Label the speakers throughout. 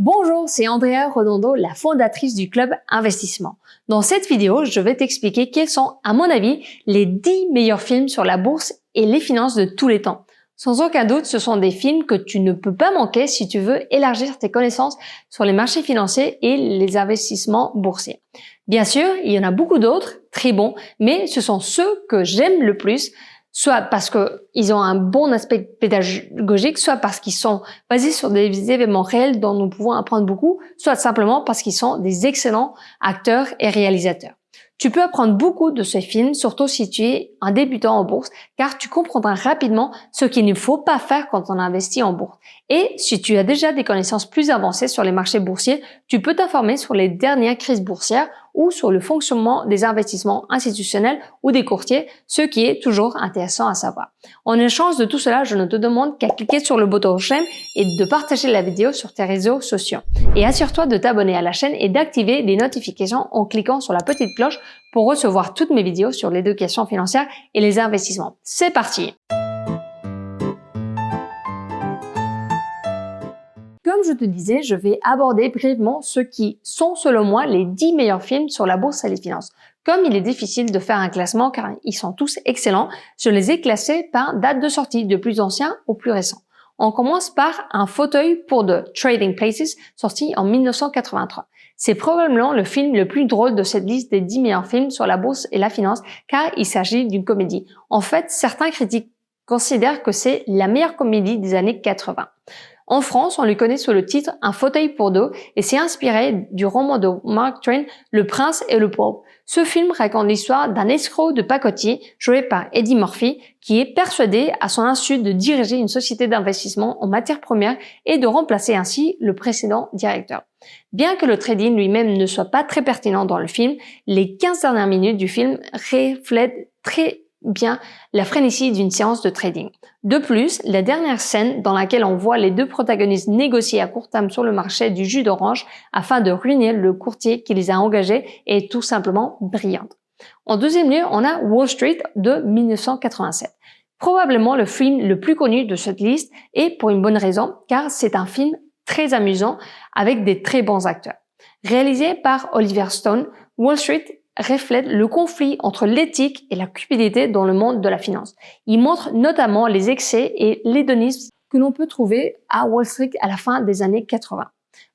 Speaker 1: Bonjour, c'est Andrea Redondo, la fondatrice du Club Investissement. Dans cette vidéo, je vais t'expliquer quels sont, à mon avis, les 10 meilleurs films sur la bourse et les finances de tous les temps. Sans aucun doute, ce sont des films que tu ne peux pas manquer si tu veux élargir tes connaissances sur les marchés financiers et les investissements boursiers. Bien sûr, il y en a beaucoup d'autres, très bons, mais ce sont ceux que j'aime le plus, soit parce qu'ils ont un bon aspect pédagogique, soit parce qu'ils sont basés sur des événements réels dont nous pouvons apprendre beaucoup, soit simplement parce qu'ils sont des excellents acteurs et réalisateurs. Tu peux apprendre beaucoup de ces films, surtout si tu es un débutant en bourse, car tu comprendras rapidement ce qu'il ne faut pas faire quand on investit en bourse. Et si tu as déjà des connaissances plus avancées sur les marchés boursiers, tu peux t'informer sur les dernières crises boursières ou sur le fonctionnement des investissements institutionnels ou des courtiers, ce qui est toujours intéressant à savoir. En échange de tout cela, je ne te demande qu'à cliquer sur le bouton j'aime et de partager la vidéo sur tes réseaux sociaux. Et assure-toi de t'abonner à la chaîne et d'activer les notifications en cliquant sur la petite cloche pour recevoir toutes mes vidéos sur l'éducation financière et les investissements. C'est parti! Comme je te disais, je vais aborder brièvement ceux qui sont selon moi les 10 meilleurs films sur la bourse et les finances. Comme il est difficile de faire un classement car ils sont tous excellents, je les ai classés par date de sortie, de plus ancien au plus récent. On commence par Un fauteuil pour deux, Trading Places, sorti en 1983. C'est probablement le film le plus drôle de cette liste des 10 meilleurs films sur la bourse et la finance car il s'agit d'une comédie. En fait, certains critiques considèrent que c'est la meilleure comédie des années 80. En France, on le connaît sous le titre Un fauteuil pour deux et c'est inspiré du roman de Mark Twain, Le Prince et le Pauvre. Ce film raconte l'histoire d'un escroc de pacotille joué par Eddie Murphy qui est persuadé à son insu de diriger une société d'investissement en matières premières et de remplacer ainsi le précédent directeur. Bien que le trading lui-même ne soit pas très pertinent dans le film, les 15 dernières minutes du film reflètent très bien la frénésie d'une séance de trading. De plus, la dernière scène dans laquelle on voit les deux protagonistes négocier à court terme sur le marché du jus d'orange afin de ruiner le courtier qui les a engagés est tout simplement brillante. En deuxième lieu, on a Wall Street de 1987. Probablement le film le plus connu de cette liste et pour une bonne raison, car c'est un film très amusant avec des très bons acteurs. Réalisé par Oliver Stone, Wall Street reflète le conflit entre l'éthique et la cupidité dans le monde de la finance. Il montre notamment les excès et l'hédonisme que l'on peut trouver à Wall Street à la fin des années 80.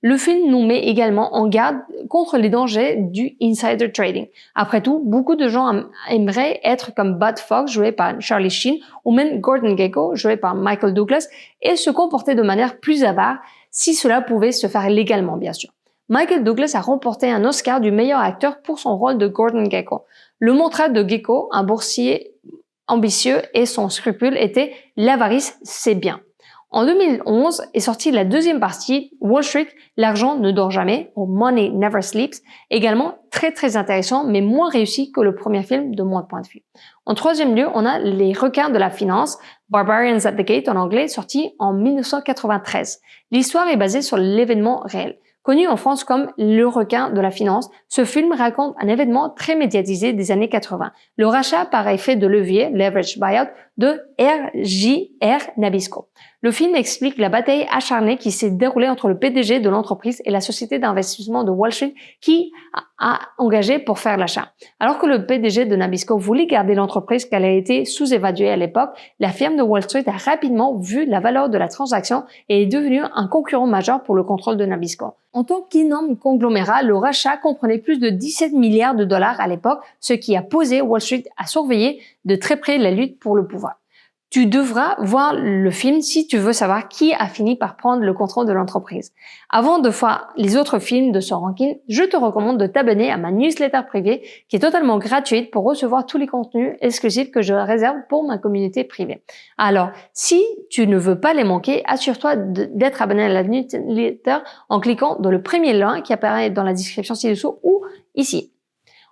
Speaker 1: Le film nous met également en garde contre les dangers du insider trading. Après tout, beaucoup de gens aimeraient être comme Bud Fox, joué par Charlie Sheen, ou même Gordon Gekko, joué par Michael Douglas, et se comporter de manière plus avare si cela pouvait se faire légalement, bien sûr. Michael Douglas a remporté un Oscar du meilleur acteur pour son rôle de Gordon Gekko. Le mantra de Gekko, un boursier ambitieux et sans scrupules, était « l'avarice, c'est bien ». En 2011 est sortie la deuxième partie, Wall Street, l'argent ne dort jamais, ou Money Never Sleeps, également très intéressant, mais moins réussi que le premier film de mon point de vue. En troisième lieu, on a Les requins de la finance, Barbarians at the Gate en anglais, sorti en 1993. L'histoire est basée sur l'événement réel. Connu en France comme Le requin de la finance, ce film raconte un événement très médiatisé des années 80. Le rachat par effet de levier, leverage buyout, de RJR Nabisco. Le film explique la bataille acharnée qui s'est déroulée entre le PDG de l'entreprise et la société d'investissement de Wall Street qui a engagé pour faire l'achat. Alors que le PDG de Nabisco voulait garder l'entreprise car elle a été sous-évaluée à l'époque, la firme de Wall Street a rapidement vu la valeur de la transaction et est devenue un concurrent majeur pour le contrôle de Nabisco. En tant qu'énorme conglomérat, le rachat comprenait plus de 17 milliards de dollars à l'époque, ce qui a posé Wall Street à surveiller de très près la lutte pour le pouvoir. Tu devras voir le film si tu veux savoir qui a fini par prendre le contrôle de l'entreprise. Avant de voir les autres films de ce ranking, je te recommande de t'abonner à ma newsletter privée qui est totalement gratuite pour recevoir tous les contenus exclusifs que je réserve pour ma communauté privée. Alors, si tu ne veux pas les manquer, assure-toi d'être abonné à la newsletter en cliquant dans le premier lien qui apparaît dans la description ci-dessous ou ici.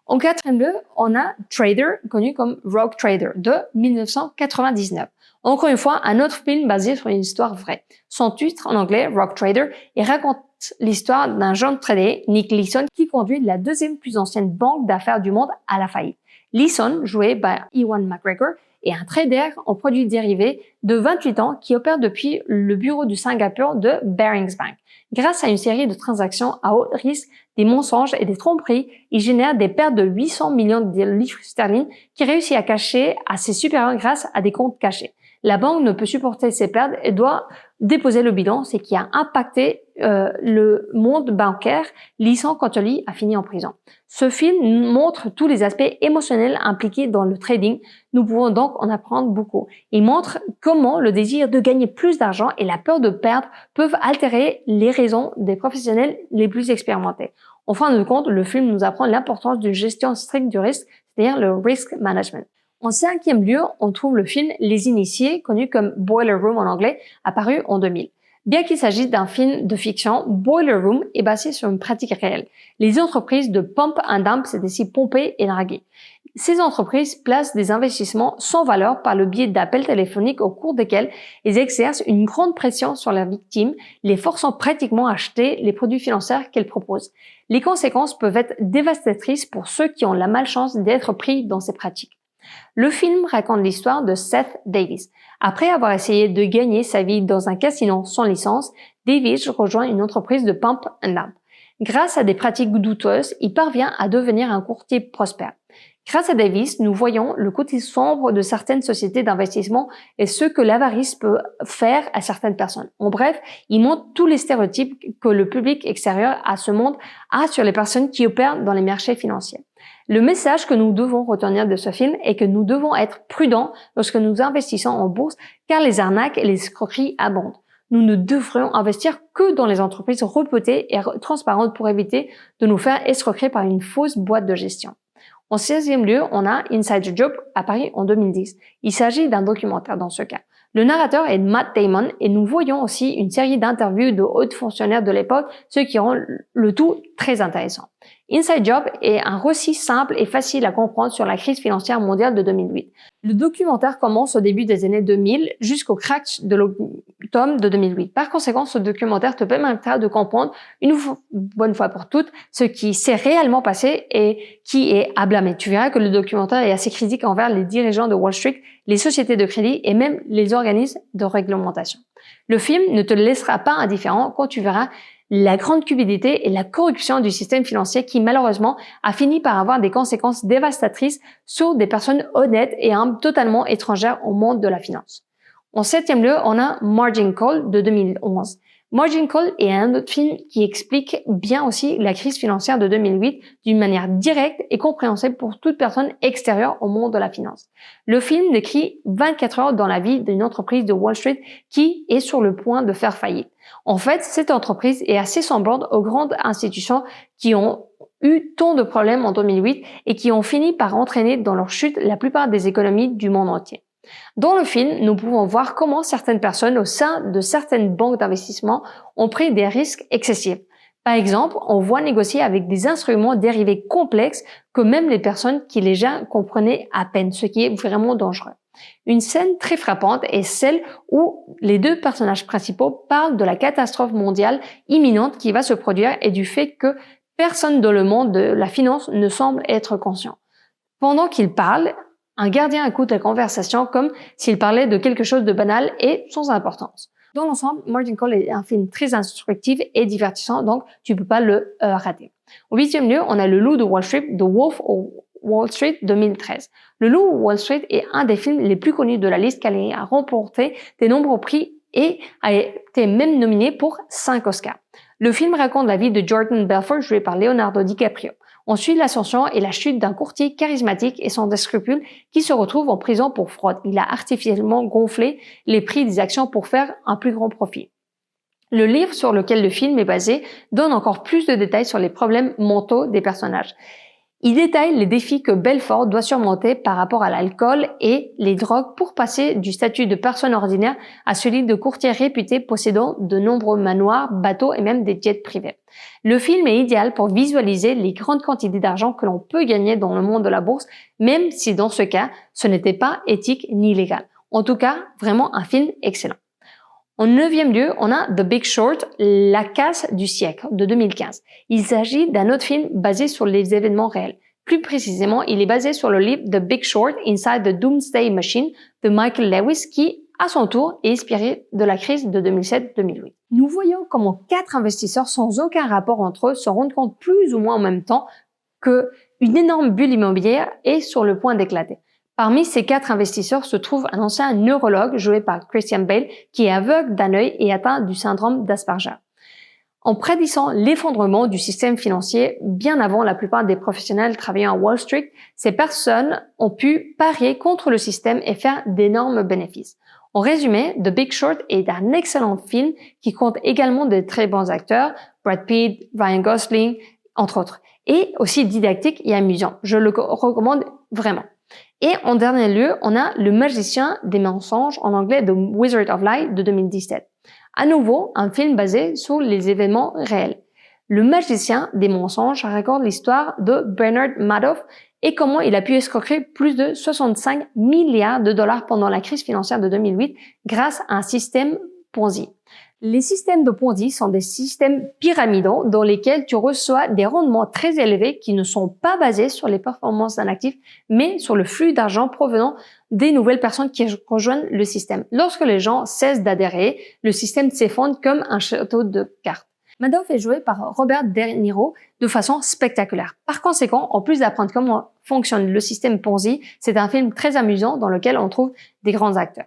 Speaker 1: En quatrième lieu, on a Trader, connu comme Rogue Trader, de 1999. Encore une fois, un autre film basé sur une histoire vraie. Son titre en anglais, Rogue Trader, il raconte l'histoire d'un jeune trader, Nick Leeson, qui conduit la deuxième plus ancienne banque d'affaires du monde à la faillite. Leeson, joué par Ewan McGregor, et un trader en produits dérivés de 28 ans qui opère depuis le bureau du Singapour de Barings Bank. Grâce à une série de transactions à haut risque, des mensonges et des tromperies, il génère des pertes de 800 millions de livres sterling qu'il réussit à cacher à ses supérieurs grâce à des comptes cachés. La banque ne peut supporter ces pertes et doit déposer le bilan, ce qui a impacté le monde bancaire. Lee Sung, quant à lui, a fini en prison. Ce film montre tous les aspects émotionnels impliqués dans le trading. Nous pouvons donc en apprendre beaucoup. Il montre comment le désir de gagner plus d'argent et la peur de perdre peuvent altérer les raisons des professionnels les plus expérimentés. En fin de compte, le film nous apprend l'importance d'une gestion stricte du risque, c'est-à-dire le risk management. En cinquième lieu, on trouve le film Les Initiés, connu comme Boiler Room en anglais, apparu en 2000. Bien qu'il s'agisse d'un film de fiction, Boiler Room est basé sur une pratique réelle. Les entreprises de pump and dump, c'est-à-dire pomper et narguer. Ces entreprises placent des investissements sans valeur par le biais d'appels téléphoniques au cours desquels ils exercent une grande pression sur leurs victimes, les forçant pratiquement à acheter les produits financiers qu'elles proposent. Les conséquences peuvent être dévastatrices pour ceux qui ont la malchance d'être pris dans ces pratiques. Le film raconte l'histoire de Seth Davis. Après avoir essayé de gagner sa vie dans un casino sans licence, Davis rejoint une entreprise de pump and dump. Grâce à des pratiques douteuses, il parvient à devenir un courtier prospère. Grâce à Davis, nous voyons le côté sombre de certaines sociétés d'investissement et ce que l'avarice peut faire à certaines personnes. En bref, il montre tous les stéréotypes que le public extérieur à ce monde a sur les personnes qui opèrent dans les marchés financiers. Le message que nous devons retenir de ce film est que nous devons être prudents lorsque nous investissons en bourse car les arnaques et les escroqueries abondent. Nous ne devrions investir que dans les entreprises reputées et transparentes pour éviter de nous faire escroquer par une fausse boîte de gestion. En 16e lieu, on a Inside Job, apparu en 2010. Il s'agit d'un documentaire dans ce cas. Le narrateur est Matt Damon et nous voyons aussi une série d'interviews de hauts fonctionnaires de l'époque, ce qui rend le tout très intéressant. Inside Job est un récit simple et facile à comprendre sur la crise financière mondiale de 2008. Le documentaire commence au début des années 2000 jusqu'au crash de l'automne de 2008. Par conséquent, ce documentaire te permettra de comprendre une bonne fois pour toutes ce qui s'est réellement passé et qui est à blâmer. Tu verras que le documentaire est assez critique envers les dirigeants de Wall Street, les sociétés de crédit et même les organismes de réglementation. Le film ne te laissera pas indifférent quand tu verras la grande cupidité et la corruption du système financier qui malheureusement a fini par avoir des conséquences dévastatrices sur des personnes honnêtes et totalement étrangères au monde de la finance. En septième lieu, on a Margin Call de 2011. Margin Call est un autre film qui explique bien aussi la crise financière de 2008 d'une manière directe et compréhensible pour toute personne extérieure au monde de la finance. Le film décrit 24 heures dans la vie d'une entreprise de Wall Street qui est sur le point de faire faillite. En fait, cette entreprise est assez semblante aux grandes institutions qui ont eu tant de problèmes en 2008 et qui ont fini par entraîner dans leur chute la plupart des économies du monde entier. Dans le film, nous pouvons voir comment certaines personnes au sein de certaines banques d'investissement ont pris des risques excessifs. Par exemple, on voit négocier avec des instruments dérivés complexes que même les personnes qui les gèrent comprenaient à peine, ce qui est vraiment dangereux. Une scène très frappante est celle où les deux personnages principaux parlent de la catastrophe mondiale imminente qui va se produire et du fait que personne dans le monde de la finance ne semble être conscient. Pendant qu'ils parlent, un gardien écoute la conversation comme s'il parlait de quelque chose de banal et sans importance. Dans l'ensemble, Margin Call est un film très instructif et divertissant, donc tu peux pas le rater. Au 8e lieu, on a Le Loup de Wall Street, The Wolf of Wall Street 2013. Le Loup de Wall Street est un des films les plus connus de la liste car il a remporté de nombreux prix et a été même nominé pour 5 Oscars. Le film raconte la vie de Jordan Belfort joué par Leonardo DiCaprio. On suit l'ascension et la chute d'un courtier charismatique et sans scrupules qui se retrouve en prison pour fraude. Il a artificiellement gonflé les prix des actions pour faire un plus grand profit. Le livre sur lequel le film est basé donne encore plus de détails sur les problèmes mentaux des personnages. Il détaille les défis que Belfort doit surmonter par rapport à l'alcool et les drogues pour passer du statut de personne ordinaire à celui de courtier réputé possédant de nombreux manoirs, bateaux et même des jets privés. Le film est idéal pour visualiser les grandes quantités d'argent que l'on peut gagner dans le monde de la bourse, même si dans ce cas, ce n'était pas éthique ni légal. En tout cas, vraiment un film excellent. En 9e lieu, on a The Big Short, La casse du siècle de 2015. Il s'agit d'un autre film basé sur les événements réels. Plus précisément, il est basé sur le livre The Big Short, Inside the Doomsday Machine de Michael Lewis qui, à son tour, est inspiré de la crise de 2007-2008. Nous voyons comment 4 investisseurs sans aucun rapport entre eux se rendent compte plus ou moins en même temps qu'une énorme bulle immobilière est sur le point d'éclater. Parmi ces 4 investisseurs se trouve un ancien neurologue joué par Christian Bale qui est aveugle d'un œil et atteint du syndrome d'Asperger. En prédisant l'effondrement du système financier bien avant la plupart des professionnels travaillant à Wall Street, ces personnes ont pu parier contre le système et faire d'énormes bénéfices. En résumé, The Big Short est un excellent film qui compte également de très bons acteurs, Brad Pitt, Ryan Gosling, entre autres, et aussi didactique et amusant. Je le recommande vraiment. Et en dernier lieu, on a Le Magicien des mensonges, en anglais The Wizard of Lies de 2017. À nouveau, un film basé sur les événements réels. Le Magicien des mensonges raconte l'histoire de Bernard Madoff et comment il a pu escroquer plus de 65 milliards de dollars pendant la crise financière de 2008 grâce à un système Ponzi. Les systèmes de Ponzi sont des systèmes pyramidaux dans lesquels tu reçois des rendements très élevés qui ne sont pas basés sur les performances d'un actif, mais sur le flux d'argent provenant des nouvelles personnes qui rejoignent le système. Lorsque les gens cessent d'adhérer, le système s'effondre comme un château de cartes. Madoff est joué par Robert De Niro de façon spectaculaire. Par conséquent, en plus d'apprendre comment fonctionne le système Ponzi, c'est un film très amusant dans lequel on trouve des grands acteurs.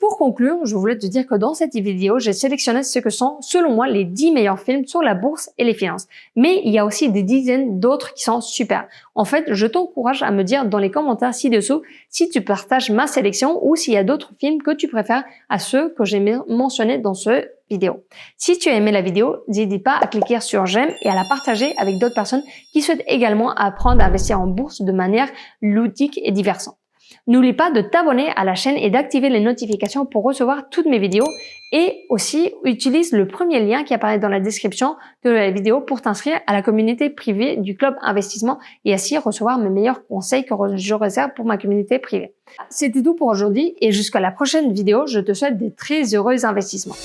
Speaker 1: Pour conclure, je voulais te dire que dans cette vidéo, j'ai sélectionné ce que sont, selon moi, les 10 meilleurs films sur la bourse et les finances. Mais il y a aussi des dizaines d'autres qui sont super. En fait, je t'encourage à me dire dans les commentaires ci-dessous si tu partages ma sélection ou s'il y a d'autres films que tu préfères à ceux que j'ai mentionnés dans cette vidéo. Si tu as aimé la vidéo, n'hésite pas à cliquer sur j'aime et à la partager avec d'autres personnes qui souhaitent également apprendre à investir en bourse de manière ludique et divertissante. N'oublie pas de t'abonner à la chaîne et d'activer les notifications pour recevoir toutes mes vidéos et aussi utilise le premier lien qui apparaît dans la description de la vidéo pour t'inscrire à la communauté privée du Club Investissement et ainsi recevoir mes meilleurs conseils que je réserve pour ma communauté privée. C'était tout pour aujourd'hui et jusqu'à la prochaine vidéo, je te souhaite des très heureux investissements.